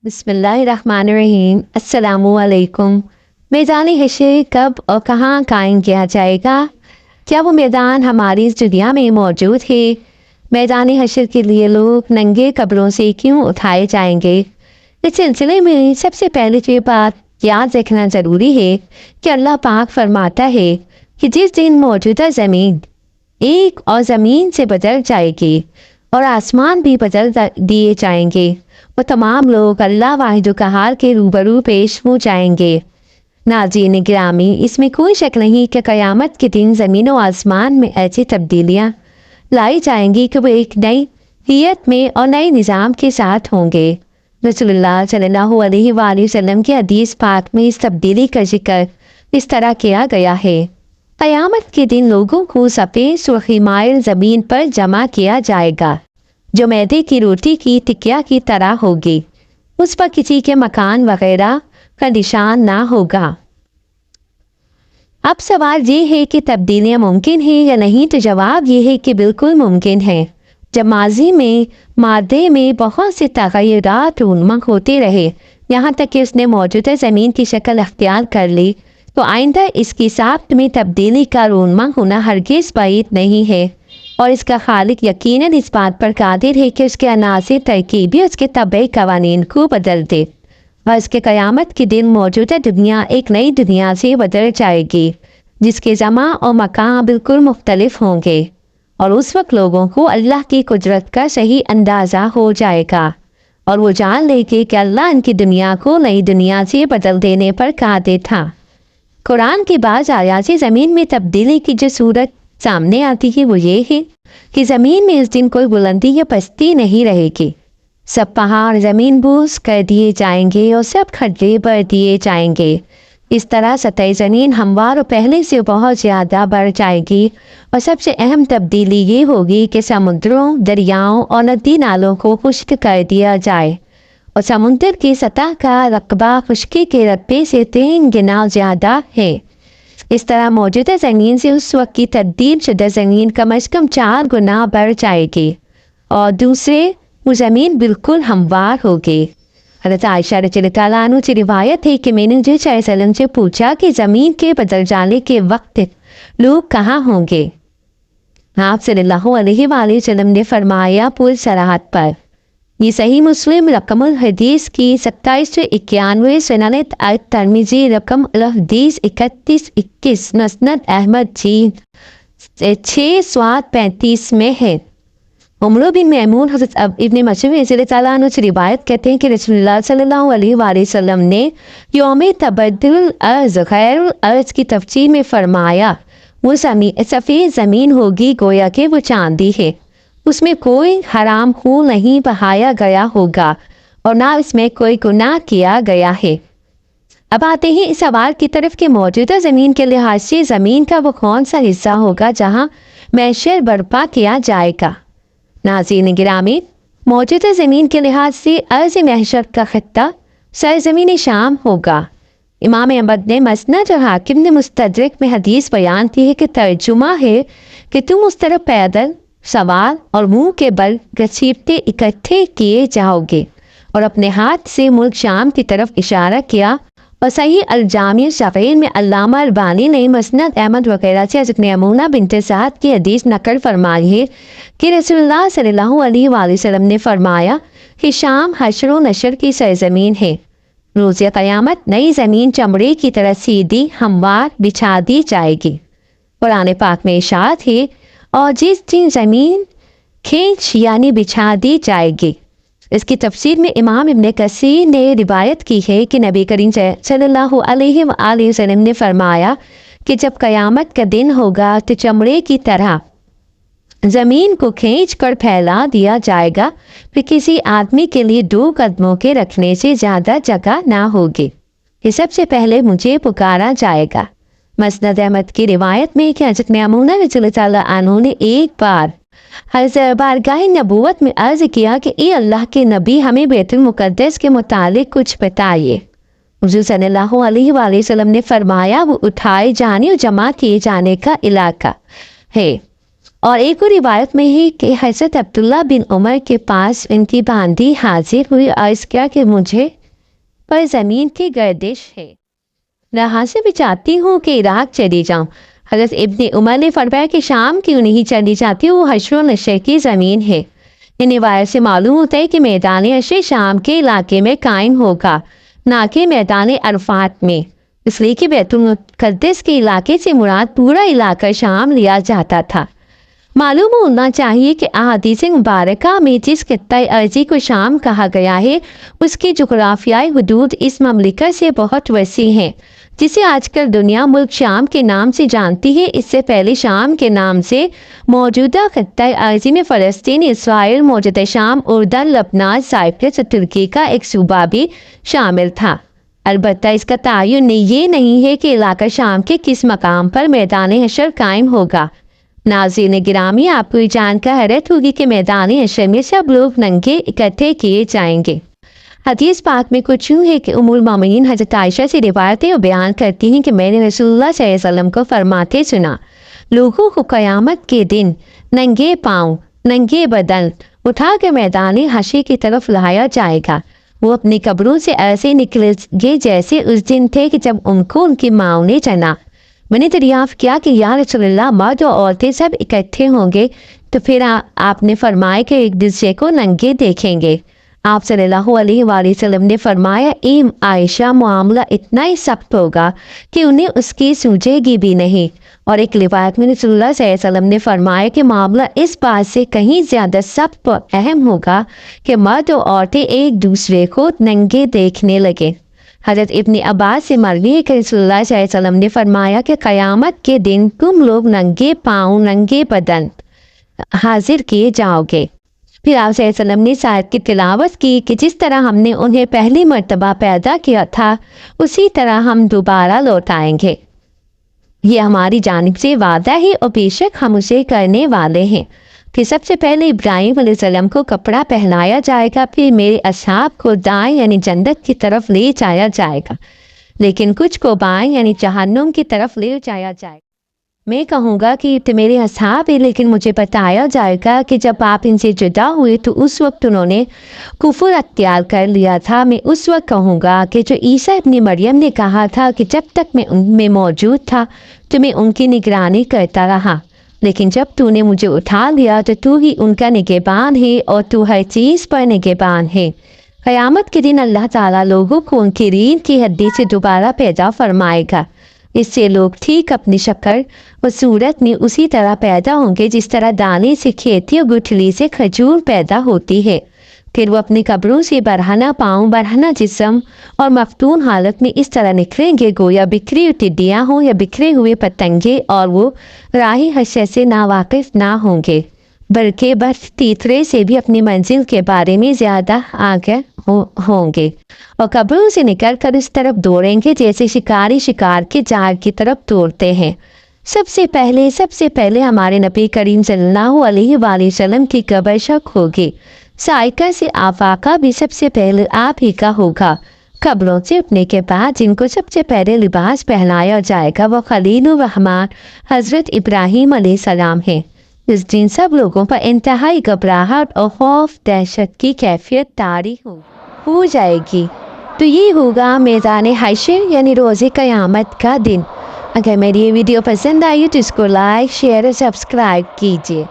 बिस्मिल्लाहिर्रहमानिर्रहीम। अस्सलामुअलैकुम। मैदान हशर कब और कहाँ कायम किया जाएगा? क्या वो मैदान हमारी इस दुनिया में मौजूद है? मैदान हशर के लिए लोग नंगे कब्रों से क्यों उठाए जाएंगे? इस सिलसिले में सबसे पहले ये बात याद रखना ज़रूरी है कि अल्लाह पाक फरमाता है कि जिस दिन मौजूदा ज़मीन एक और ज़मीन से बदल जाएगी और आसमान भी बदल दिए जाएंगे, वो तमाम लोग अल्लाह वाहिद कहार के रूबरू पेश हो जाएंगे। नाज़रीन गिरामी, इसमें कोई शक नहीं कि क़यामत के दिन ज़मीन और आसमान में ऐसी तब्दीलियाँ लाई जाएंगी कि वो एक नई हियत में और नए निज़ाम के साथ होंगे। रसूलुल्लाह सल्लल्लाहु अलैहि वसल्लम के हदीस पाक में इस तब्दीली का जिक्र इस तरह किया गया है। क़यामत के दिन लोगों को सफ़ेद सुर्खी माइल ज़मीन पर जमा किया जाएगा जो मैदे की रोटी की टिकिया की तरह होगी। उस पर किसी के मकान वगैरह का निशान ना होगा। अब सवाल ये है कि तब्दीलियाँ मुमकिन है या नहीं, तो जवाब ये है कि बिल्कुल मुमकिन है। जब माजी में मादे में बहुत से तग़य्युरात रूनमक होते रहे, यहाँ तक कि उसने मौजूदा ज़मीन की शक्ल अख्तियार कर ली, तो आइंदा इसकी साख्त में तब्दीली का रूनमक होना हरगिज़ बाइद नहीं है। और इसका खालिक यकीनन इस बात पर कादिर है कि उसके अनासिर तरकीबी उसके तबई कवानीन को बदल दे और इसके क़यामत के दिन मौजूदा दुनिया एक नई दुनिया से बदल जाएगी जिसके ज़मा और मकान बिल्कुल मुख्तलिफ होंगे। और उस वक्त लोगों को अल्लाह की कुदरत का सही अंदाज़ा हो जाएगा और वो जान लेंगे कि अल्लाह इनकी दुनिया को नई दुनिया से बदल देने पर कादिर था। कुरान की बाज़ आयात से ज़मीन में तब्दीली की जो सूरत सामने आती है वो ये है कि ज़मीन में इस दिन कोई बुलंदी या पस्ती नहीं रहेगी। सब पहाड़ ज़मीन बूस कर दिए जाएंगे और सब खड्डे भर दिए जाएंगे। इस तरह सतह ज़मीन हमवार और पहले से बहुत ज़्यादा बढ़ जाएगी। और सबसे अहम तब्दीली ये होगी कि समुद्रों, दरियाओं और नदी नालों को खुश्क कर दिया जाए और समुद्र की सतह का रकबा खुश्की के रकबे से 3 गुना ज़्यादा है। इस तरह मौजूदा ज़मीन से उस वक्त की तब्दील शुदा ज़मीन कम अज़ कम 4 गुना बढ़ जाएगी और दूसरे वो ज़मीन बिल्कुल हमवार होगी। हज़रत आयशा रज़ियल्लाहु अन्हा से रिवायत है कि मैंने नबी सल्लल्लाहु अलैहि वसल्लम से पूछा कि ज़मीन के बदल जाने के वक्त लोग कहाँ होंगे? आप सल्लल्लाहु अलैहि वसल्लम ने फरमाया पुर सराहत पर। ये सही मुस्लिम रकमुल हदीस की 2791, सनद तिरमिज़ी रकम हदीस 3121, मुस्नद अहमद जी 635 में है। उमर बिन मैमून हज़रत इब्न मसूद रज़ियल्लाहु अन्हु से रिवायत करते हैं कि रसूलुल्लाह सल्लल्लाहु अलैहि वसल्लम ने यौम तबद्दुल अर्ज़ गैरुल अर्ज़ की तफसीर में फरमाया, वो सफ़ेद ज़मीन होगी गोया कि वो चांदी है, उसमें कोई हराम खून नहीं बहाया गया होगा और ना इसमें कोई गुनाह किया गया है। अब आते हैं इस सवाल की तरफ कि मौजूदा ज़मीन के लिहाज से ज़मीन का वो कौन सा हिस्सा होगा जहाँ मैशर बर्पा किया जाएगा। नाज़रीन गिरामी, मौजूदा ज़मीन के लिहाज से अर्ज़ महशर का खत्ता सरज़मीन शाम होगा। इमाम अहमद ने मसनद और हाकिम ने मुस्तदरक में हदीस बयान की है कि तर्जुमा है कि तुम उस तरफ पैदल सवार और मुंह के बल घसीटते इकट्ठे किए जाओगे और अपने हाथ से मुल्क शाम की तरफ इशारा किया। और सही अल-जामी शफ़ीन में अल्लामा अलबानी ने मसनद अहमद वगैरह से हज़रत मैमूना बिन्त साद की हदीस नकल फरमाई है कि रसूलुल्लाह सल्लल्लाहु अलैहि वसल्लम ने फरमाया कि शाम हशर व नशर की सरज़मीन है। रोज़ क़यामत नई ज़मीन चमड़े की तरह सीधी हमवार बिछा दी जाएगी। कुरान पाक में इरशाद है, और जिस दिन ज़मीन खींच यानी बिछा दी जाएगी। इसकी तफसीर में इमाम इब्न कसीर ने रिवायत की है कि नबी करीम सल्लल्लाहु अलैहि वसल्लम ने फरमाया कि जब क़यामत का दिन होगा तो चमड़े की तरह ज़मीन को खींच कर फैला दिया जाएगा, फिर किसी आदमी के लिए 2 कदमों के रखने से ज़्यादा जगह ना होगी। ये सबसे पहले मुझे पुकारा जाएगा। मसनद अहमद की रिवायत में कि हज़रत मैमूना रज़ियल्लाहु अन्हा ने एक बार हज़रत बारगाह नबूवत में अर्ज़ किया कि ए अल्लाह के नबी, हमें बैतुल मुक़द्दस के मुतालिक कुछ बताइए। हुज़ूर सल्लल्लाहु अलैहि वसल्लम ने फरमाया, वो उठाए जाने और जमा किए जाने का इलाका है اور ایک اور روایت میں ہے کہ حضرت عبداللہ بن عمر کے پاس ان کی باندی حاضر ہوئی، عرض کیا کہ مجھے پر زمین کی گردش ہے، یہاں سے بھی چاہتی ہوں کہ عراق چلی جاؤں۔ حضرت ابن عمر نے فرمایا کہ شام کیوں نہیں چلی جاتی، وہ حشر و نشر کی زمین ہے۔ ان روایت سے معلوم ہوتا ہے کہ میدان حشر شام کے علاقے میں قائم ہوگا، نہ کہ میدان عرفات میں، اس لیے کہ بیت المقدس کے علاقے سے مراد پورا علاقہ شام لیا جاتا تھا۔ معلوم ہونا چاہیے کہ احادیث مبارکہ میں جس خطۂ ارضی کو شام کہا گیا ہے، اس کی جغرافیائی حدود اس مملکت سے بہت وسیع ہیں، جسے آج کل دنیا ملک شام کے نام سے جانتی ہے۔ اس سے پہلے شام کے نام سے موجودہ خطۂ ارضی میں فلسطین، اسرائیل، موجودہ شام، اردن، لبنان، سائپرس اور ترکی کا ایک صوبہ بھی شامل تھا۔ البتہ اس کا تعین یہ نہیں ہے کہ علاقہ شام کے کس مقام پر میدان حشر قائم ہوگا۔ ناظرین گرامی، آپ کو یہ جان کر حیرت ہوگی کہ میدان حشر میں سب لوگ ننگے اکٹھے کیے جائیں گے۔ حدیث پاک میں کچھ یوں ہے کہ ام المومنین حضرت عائشہ سے روایتیں اور بیان کرتی ہیں کہ میں نے رسول اللہ صلی اللہ علیہ وسلم کو فرماتے سنا، لوگوں کو قیامت کے دن ننگے پاؤں، ننگے بدن اٹھا کے میدان حشر کی طرف لایا جائے گا۔ وہ اپنی قبروں سے ایسے نکلیں گے جیسے اس دن تھے کہ جب ان کو ان کی ماں نے جنا۔ میں نے دریافت کیا کہ یا رسول اللہ، مرد اور عورتیں سب اکٹھے ہوں گے تو پھر آپ نے فرمایا کہ ایک دوسرے کو ننگے دیکھیں گے۔ آپ صلی اللہ علیہ وآلہ وسلم نے فرمایا، ایم عائشہ، معاملہ اتنا ہی سخت ہوگا کہ انہیں اس کی سوجے گی بھی نہیں۔ اور ایک روایت میں رسول اللہ صلی اللہ علیہ وسلم نے فرمایا کہ معاملہ اس بات سے کہیں زیادہ سخت اور اہم ہوگا کہ مرد اور عورتیں ایک دوسرے کو ننگے دیکھنے لگے۔ حضرت ابن عباس سے مروی ہے کہ رسول اللہ صلی اللہ علیہ وسلم نے فرمایا کہ قیامت کے دن تم لوگ ننگے پاؤں، ننگے بدن حاضر کیے جاؤ گے۔ پھر آپ صلی اللہ علیہ وسلم نے اس آیت کی تلاوت کی کہ جس طرح ہم نے انہیں پہلی مرتبہ پیدا کیا تھا، اسی طرح ہم دوبارہ لوٹائیں گے۔ یہ ہماری جانب سے وعدہ ہے اور بے شک ہم اسے کرنے والے ہیں کہ سب سے پہلے ابراہیم علیہ السلام کو کپڑا پہنایا جائے گا، پھر میرے اصحاب کو دائیں یعنی جنت کی طرف لے جایا جائے گا، لیکن کچھ کو بائیں یعنی جہنم کی طرف لے جایا جائے گا۔ میں کہوں گا کہ تو میرے اصحاب ہیں، لیکن مجھے بتایا جائے گا کہ جب آپ ان سے جدا ہوئے تو اس وقت انہوں نے کفر اختیار کر لیا تھا۔ میں اس وقت کہوں گا کہ جو عیسیٰ ابن مریم نے کہا تھا کہ جب تک میں ان میں موجود تھا تو میں ان کی نگرانی کرتا رہا، لیکن جب تو نے مجھے اٹھا لیا تو تو ہی ان کا نگہبان ہے اور تو ہر چیز پر نگہبان ہے۔ قیامت کے دن اللہ تعالیٰ لوگوں کو ان کی ریڑھ کی ہڈی سے دوبارہ پیدا فرمائے گا۔ اس سے لوگ ٹھیک اپنی شکل و صورت میں اسی طرح پیدا ہوں گے جس طرح دانے سے کھیتی اور گٹھلی سے کھجور پیدا ہوتی ہے۔ پھر وہ اپنی قبروں سے برہنہ پاؤں، برہنہ جسم اور مفتون حالت میں اس طرح نکلیں گے گویا بکھری ہوئی ٹڈیاں ہوں یا بکھرے ہوئے پتنگے، اور وہ راہی حشر سے ناواقف نہ ہوں گے، بلکہ بس تیترے سے بھی اپنی منزل کے بارے میں زیادہ آگے ہوں گے، اور قبروں سے نکل کر اس طرف دوڑیں گے جیسے شکاری شکار کے جال کی طرف دوڑتے ہیں۔ سب سے پہلے ہمارے نبی کریم صلی اللہ علیہ وآلہ وسلم کی قبر شق ہوگی۔ سائقہ سے آفاقہ بھی سب سے پہلے آپ ہی کا ہوگا۔ قبروں سے اٹھنے کے بعد جن کو سب سے پہلے لباس پہنایا جائے گا وہ خلیل الرحمن حضرت ابراہیم علیہ السلام ہیں۔ اس دن سب لوگوں پر انتہائی گھبراہٹ اور خوف دہشت کی کیفیت طاری ہو جائے گی۔ تو یہ ہوگا میدان حشر یعنی روز قیامت کا دن۔ اگر میری یہ ویڈیو پسند آئی تو اس کو لائک، شیئر اور سبسکرائب کیجیے۔